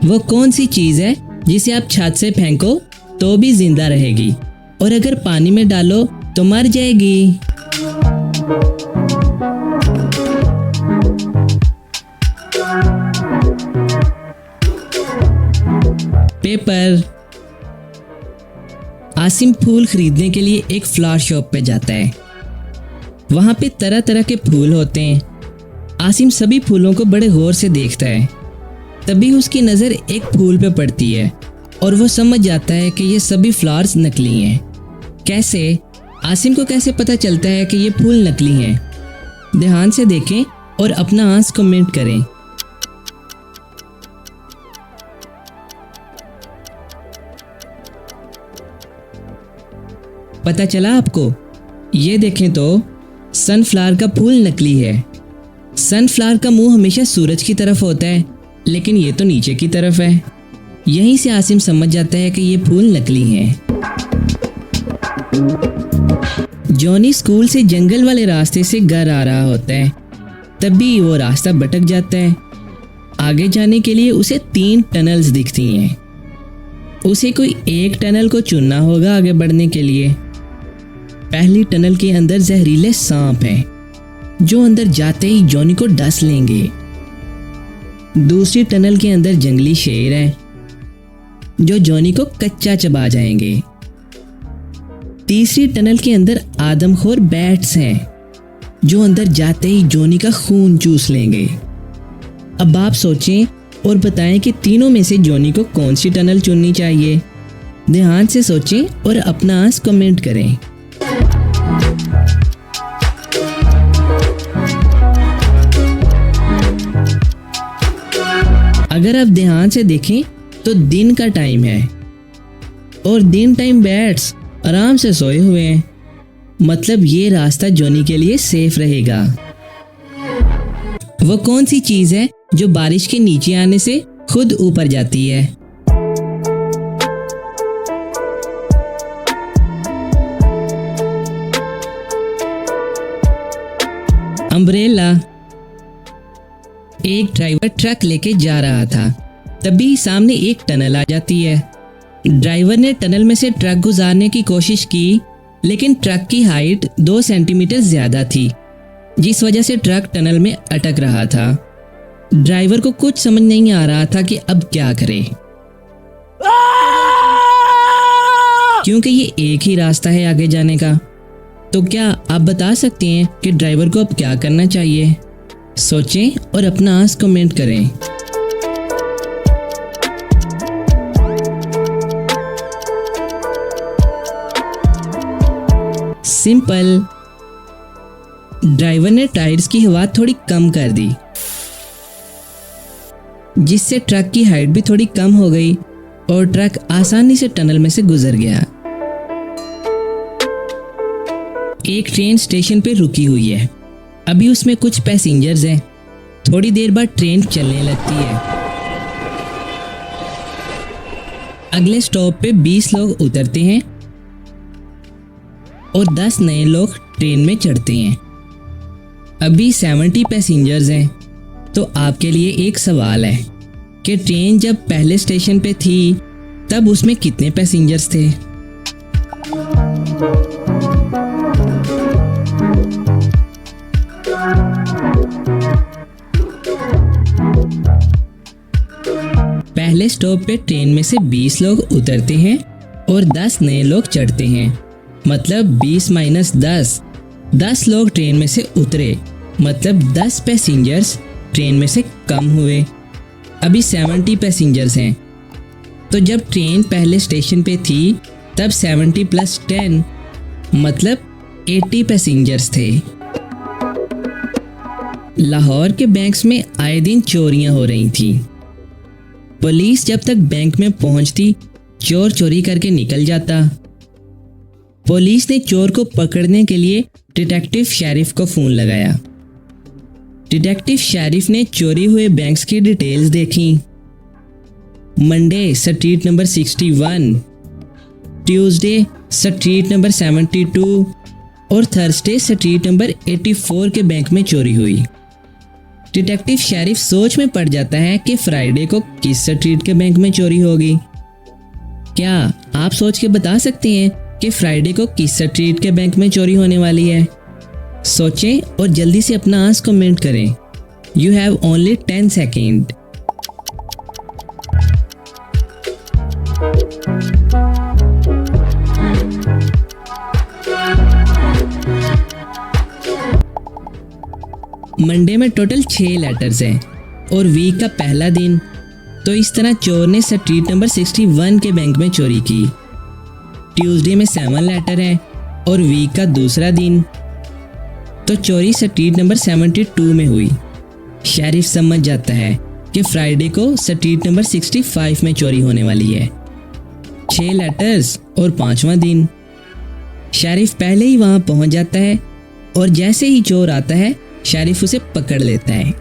वो कौन सी चीज है जिसे आप छत से फेंको तो भी जिंदा रहेगी और अगर पानी में डालो तो मर जाएगी? पेपर। आसिम फूल खरीदने के लिए एक फ्लावर शॉप पे जाता है। वहां पे तरह तरह के फूल होते हैं। आसिम सभी फूलों को बड़े गौर से देखता है। तभी उसकी नज़र एक फूल पे पड़ती है और वो समझ जाता है कि ये सभी फ्लावर्स नकली हैं। कैसे? आसिम को कैसे पता चलता है कि ये फूल नकली हैं? ध्यान से देखें और अपना आंसर कमेंट करें। पता चला आपको? ये देखें तो सनफ्लावर का फूल नकली है। सनफ्लावर का मुंह हमेशा सूरज की तरफ होता है, लेकिन ये तो नीचे की तरफ है। यहीं से आसिम समझ जाता है कि ये फूल नकली हैं। जॉनी स्कूल से जंगल वाले रास्ते से घर आ रहा होता है। तभी वो रास्ता भटक जाता है। आगे जाने के लिए उसे 3 टनल्स दिखती हैं। उसे कोई एक टनल को चुनना होगा आगे बढ़ने के लिए। पहली टनल के अंदर जहरीले सांप हैं, जो अंदर जाते ही जॉनी को डस लेंगे। दूसरी टनल के अंदर जंगली शेर हैं, जो जॉनी को कच्चा चबा जाएंगे। तीसरी टनल के अंदर आदमखोर बैट्स हैं, जो अंदर जाते ही जॉनी का खून चूस लेंगे। अब आप सोचें और बताएं कि तीनों में से जॉनी को कौन सी टनल चुननी चाहिए। ध्यान से सोचें और अपना आंसर कमेंट करें। अगर आप ध्यान से देखें तो दिन का टाइम है और दिन टाइम बैट्स आराम से सोए हुए हैं। मतलब ये रास्ता जॉनी के लिए सेफ रहेगा। वो कौन सी चीज है जो बारिश के नीचे आने से खुद ऊपर जाती है? अम्ब्रेला। एक ड्राइवर ट्रक लेके जा रहा था। तभी सामने एक टनल आ जाती है। ड्राइवर ने टनल में से ट्रक गुजारने की कोशिश की, लेकिन ट्रक की हाइट 2 सेंटीमीटर ज्यादा थी, जिस वजह से ट्रक टनल में अटक रहा था। ड्राइवर को कुछ समझ नहीं आ रहा था कि अब क्या करे, क्योंकि ये एक ही रास्ता है आगे जाने का। तो क्या आप बता सकते हैं कि ड्राइवर को अब क्या करना चाहिए? सोचें और अपना आंसर कमेंट करें। सिंपल। ड्राइवर ने टायर्स की हवा थोड़ी कम कर दी, जिससे ट्रक की हाइट भी थोड़ी कम हो गई और ट्रक आसानी से टनल में से गुजर गया। एक ट्रेन स्टेशन पे रुकी हुई है। अभी उसमें कुछ पैसेंजर्स हैं। थोड़ी देर बाद ट्रेन चलने लगती है। अगले स्टॉप पे 20 लोग उतरते हैं और 10 नए लोग ट्रेन में चढ़ते हैं। अभी 70 पैसेंजर्स हैं। तो आपके लिए एक सवाल है कि ट्रेन जब पहले स्टेशन पे थी तब उसमें कितने पैसेंजर्स थे? पहले स्टॉप पे ट्रेन में से 20 लोग उतरते हैं और 10 नए लोग चढ़ते हैं। मतलब 20 - 10, 10 लोग ट्रेन में से उतरे, मतलब 10 पैसेंजर्स ट्रेन में से कम हुए। अभी 70 पैसेंजर्स हैं। तो जब ट्रेन पहले स्टेशन पे थी तब 70 + 10 मतलब 80 पैसेंजर्स थे। लाहौर के बैंक्स में आए दिन चोरियां हो रही थी। पुलिस जब तक बैंक में पहुंचती, चोर चोरी करके निकल जाता। पुलिस ने चोर को पकड़ने के लिए डिटेक्टिव शेरिफ को फोन लगाया। डिटेक्टिव शेरिफ ने चोरी हुए बैंक्स की डिटेल्स देखी। Monday street number 61, Tuesday street number 72 और थर्सडे स्ट्रीट नंबर 84 के बैंक में चोरी हुई। डिटेक्टिव शेरिफ सोच में पड़ जाता है कि फ्राइडे को किस स्ट्रीट के बैंक में चोरी होगी। क्या आप सोच के बता सकते हैं कि फ्राइडे को किस स्ट्रीट के बैंक में चोरी होने वाली है? सोचें और जल्दी से अपना आंसर कमेंट करें। You have only 10 second. Monday में टोटल 6 लेटर्स हैं और वीक का पहला दिन, तो इस तरह चोर ने स्ट्रीट नंबर 61 के बैंक में चोरी की। ट्यूसडे में 7 लेटर हैं और वीक का दूसरा दिन, तो चोरी स्ट्रीट नंबर 72 में हुई। शेरिफ समझ जाता है कि फ्राइडे को स्ट्रीट नंबर 65 में चोरी होने वाली है। 6 लेटर्स और 5वां दिन। शेरिफ पहले ही वहां पहुंच जाता है और जैसे ही चोर आता है शेरिफ उसे पकड़ लेता है।